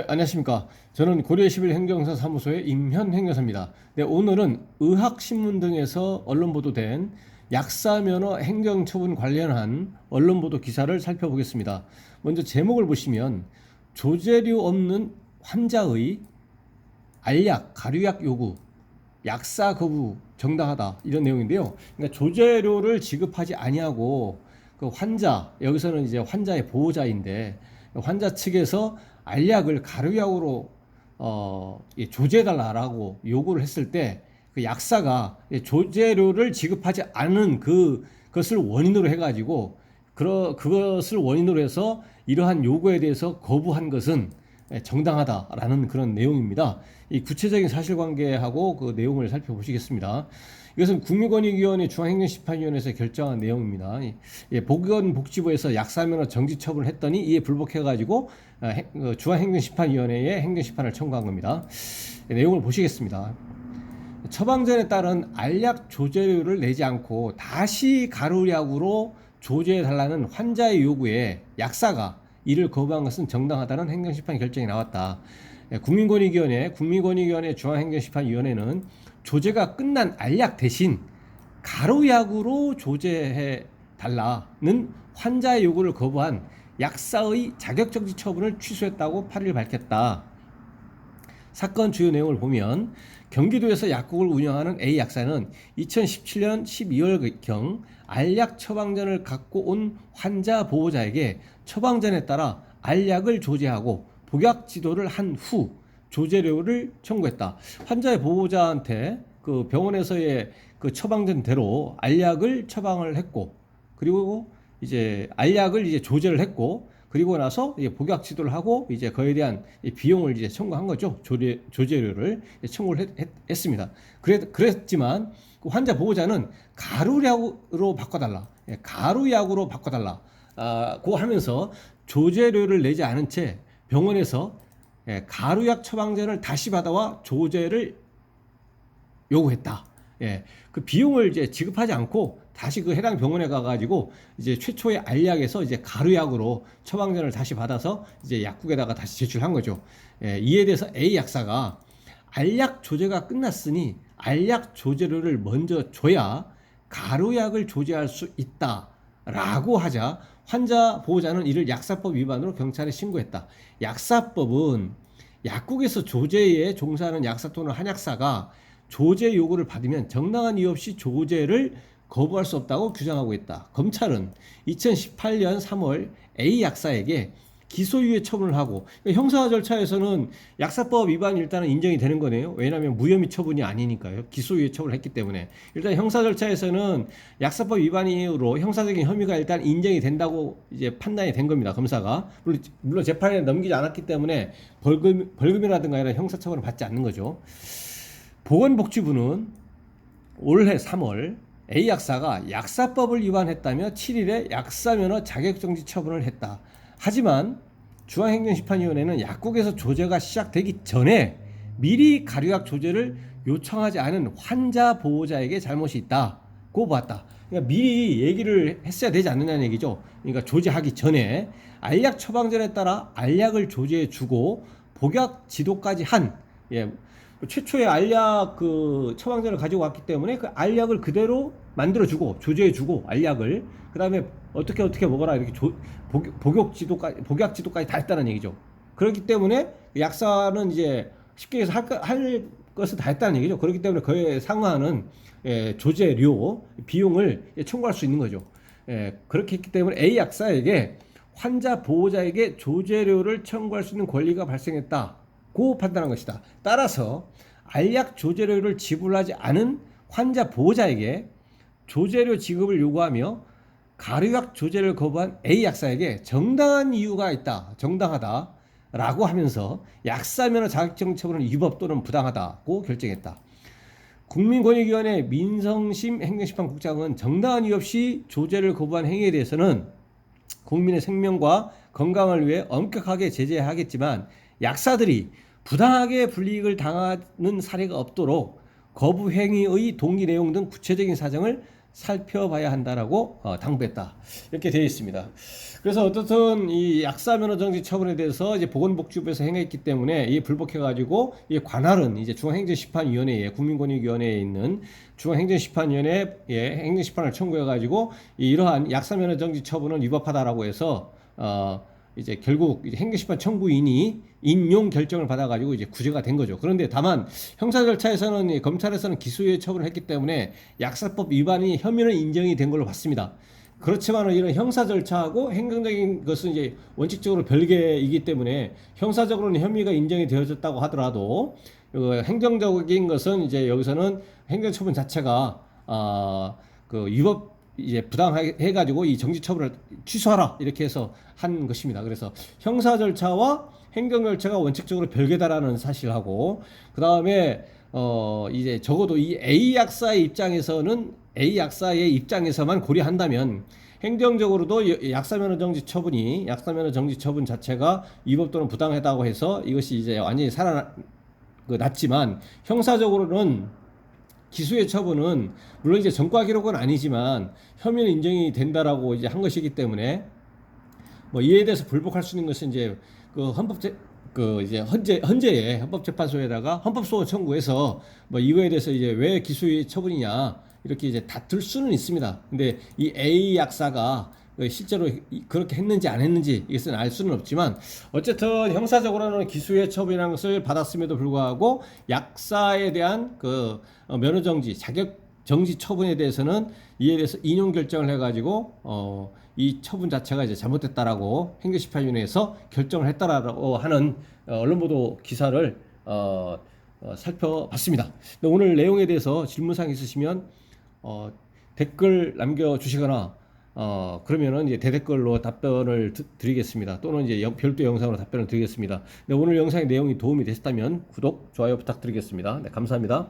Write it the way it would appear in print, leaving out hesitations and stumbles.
안녕하십니까. 저는 고려11 행정사 사무소의 임현 행정사입니다. 네, 오늘은 의학신문 등에서 언론 보도된 약사면허 행정처분 관련한 언론 보도 기사를 살펴보겠습니다. 먼저 제목을 보시면 조제료 없는 환자의 알약, 가류약 요구, 약사 거부 정당하다, 이런 내용인데요. 그러니까 조제료를 지급하지 아니하고 그 환자, 여기서는 이제 환자의 보호자인데 환자 측에서 알약을 가루약으로 조제해달라고 요구를 했을 때 그 약사가 조제료를 지급하지 않은 그것을 원인으로 해가지고 그것을 원인으로 해서 이러한 요구에 대해서 거부한 것은 정당하다라는 그런 내용입니다. 이 구체적인 사실관계하고 그 내용을 살펴보시겠습니다. 이것은 국민권익위원회 중앙행정심판위원회에서 결정한 내용입니다. 보건복지부에서 약사면허 정지 처분을 했더니 이에 불복해가지고 중앙행정심판위원회에 행정심판을 청구한 겁니다. 내용을 보시겠습니다. 처방전에 따른 알약 조제료를 내지 않고 다시 가루약으로 조제해달라는 환자의 요구에 약사가 이를 거부한 것은 정당하다는 행정심판 결정이 나왔다. 국민권익위원회 중앙행정심판위원회는 조제가 끝난 알약 대신 가루약으로 조제해 달라는 환자의 요구를 거부한 약사의 자격정지 처분을 취소했다고 8일 밝혔다. 사건 주요 내용을 보면 경기도에서 약국을 운영하는 A 약사는 2017년 12월경 알약 처방전을 갖고 온 환자 보호자에게 처방전에 따라 알약을 조제하고 복약 지도를 한 후 조제료를 청구했다. 환자의 보호자한테 그 병원에서의 그 처방전대로 알약을 처방을 했고, 그리고 이제 알약을 이제 조제를 했고, 그리고 나서 이제 복약 지도를 하고 이제 그에 대한 비용을 이제 청구한 거죠. 조제료를 청구를 했습니다. 그랬지만 그 환자 보호자는 가루약으로 바꿔달라, 가루약으로 바꿔달라고 하면서 조제료를 내지 않은 채 병원에서 가루약 처방전을 다시 받아와 조제를 요구했다. 그 비용을 이제 지급하지 않고 다시 그 해당 병원에 가가지고 이제 최초의 알약에서 이제 가루약으로 처방전을 다시 받아서 이제 약국에다가 다시 제출한 거죠. 이에 대해서 A 약사가 알약 조제가 끝났으니 알약 조제료를 먼저 줘야 가루약을 조제할 수 있다라고 하자 환자 보호자는 이를 약사법 위반으로 경찰에 신고했다. 약사법은 약국에서 조제에 종사하는 약사 또는 한약사가 조제 요구를 받으면 정당한 이유 없이 조제를 거부할 수 없다고 규정하고 있다. 검찰은 2018년 3월 A 약사에게 기소유예 처분을 하고, 형사 절차에서는 약사법 위반이 일단은 인정이 되는 거네요. 왜냐하면 무혐의 처분이 아니니까요. 기소유예 처분을 했기 때문에 일단 형사 절차에서는 약사법 위반 이후로 형사적인 혐의가 일단 인정이 된다고 이제 판단이 된 겁니다. 검사가 물론 재판에 넘기지 않았기 때문에 벌금이라든가 이런 형사처벌을 받지 않는 거죠. 보건복지부는 올해 3월 A 약사가 약사법을 위반했다며 7일에 약사면허 자격정지 처분을 했다. 하지만 중앙행정심판위원회는 약국에서 조제가 시작되기 전에 미리 가류약 조제를 요청하지 않은 환자 보호자에게 잘못이 있다고 봤다. 그러니까 미리 얘기를 했어야 되지 않느냐는 얘기죠. 그러니까 조제하기 전에 알약 처방전에 따라 알약을 조제해주고 복약 지도까지 한, 최초의 알약 그 처방전을 가지고 왔기 때문에 그 알약을 그대로 만들어주고 조제해주고 알약을 그 다음에 어떻게 먹어라 이렇게 복약 지도까지 다 했다는 얘기죠. 그렇기 때문에 약사는 이제 쉽게 해서 할 것을 다 했다는 얘기죠. 그렇기 때문에 그에 상응하는 조제료 비용을 청구할 수 있는 거죠. 그렇게 했기 때문에 A 약사에게 환자 보호자에게 조제료를 청구할 수 있는 권리가 발생했다고 판단한 것이다. 따라서 알약 조제료를 지불하지 않은 환자 보호자에게 조제료 지급을 요구하며 가루약 조제를 거부한 A 약사에게 정당한 이유가 있다, 정당하다 라고 하면서 약사면허 자격정지 처분은 위법 또는 부당하다고 결정했다. 국민권익위원회 민성심 행정심판국장은 정당한 이유 없이 조제를 거부한 행위에 대해서는 국민의 생명과 건강을 위해 엄격하게 제재하겠지만 약사들이 부당하게 불이익을 당하는 사례가 없도록 거부 행위의 동기 내용 등 구체적인 사정을 살펴봐야 한다라고 당부했다. 이렇게 되어 있습니다. 그래서 어떻든 이 약사 면허 정지 처분에 대해서 이제 보건복지부에서 행했기 때문에 이 불복해가지고 이 관할은 이제 중앙행정심판위원회에 국민권익위원회에 있는 중앙행정심판위원회에 행정심판을 청구해가지고 이러한 약사 면허 정지 처분은 위법하다라고 해서 이제 결국 이제 행정심판 청구인이 인용 결정을 받아가지고 이제 구제가 된 거죠. 그런데 다만 형사 절차에서는 검찰에서는 기소유예 처분을 했기 때문에 약사법 위반이 혐의는 인정이 된 걸로 봤습니다. 그렇지만 이런 형사 절차하고 행정적인 것은 이제 원칙적으로 별개이기 때문에 형사적으로는 혐의가 인정이 되어졌다고 하더라도 행정적인 것은 이제 여기서는 행정처분 자체가 그 위법 이제 부당해 가지고 이 정지 처분을 취소하라 이렇게 해서 한 것입니다. 그래서 형사 절차와 행정 절차가 원칙적으로 별개다라는 사실하고 그다음에 이제 적어도 이 A 약사의 입장에서는 A 약사의 입장에서만 고려한다면 행정적으로도 약사면허 정지 처분 자체가 위법 또는 부당하다고 해서 이것이 이제 완전히 났지만 형사적으로는 기소의 처분은 물론 이제 전과 기록은 아니지만 혐의는 인정이 된다라고 이제 한 것이기 때문에 뭐 이에 대해서 불복할 수 있는 것은 이제 그 이제 헌재의 헌법재판소에다가 헌법소원 청구해서 뭐 이거에 대해서 이제 왜 기소의 처분이냐 이렇게 이제 다툴 수는 있습니다. 근데 이 A 약사가 실제로 그렇게 했는지 안 했는지 이것은 알 수는 없지만 어쨌든 형사적으로는 기소유예 처분이라는 것을 받았음에도 불구하고 약사에 대한 그 면허 정지, 자격 정지 처분에 대해서는 이에 대해서 인용 결정을 해가지고 이 처분 자체가 이제 잘못됐다라고 행정심판위원회에서 결정을 했다라고 하는 언론 보도 기사를 살펴봤습니다. 오늘 내용에 대해서 질문사항 있으시면 댓글 남겨주시거나 그러면은 이제 대댓글로 답변을 드리겠습니다. 또는 이제 별도 영상으로 답변을 드리겠습니다. 네, 오늘 영상의 내용이 도움이 되셨다면 구독, 좋아요 부탁드리겠습니다. 네, 감사합니다.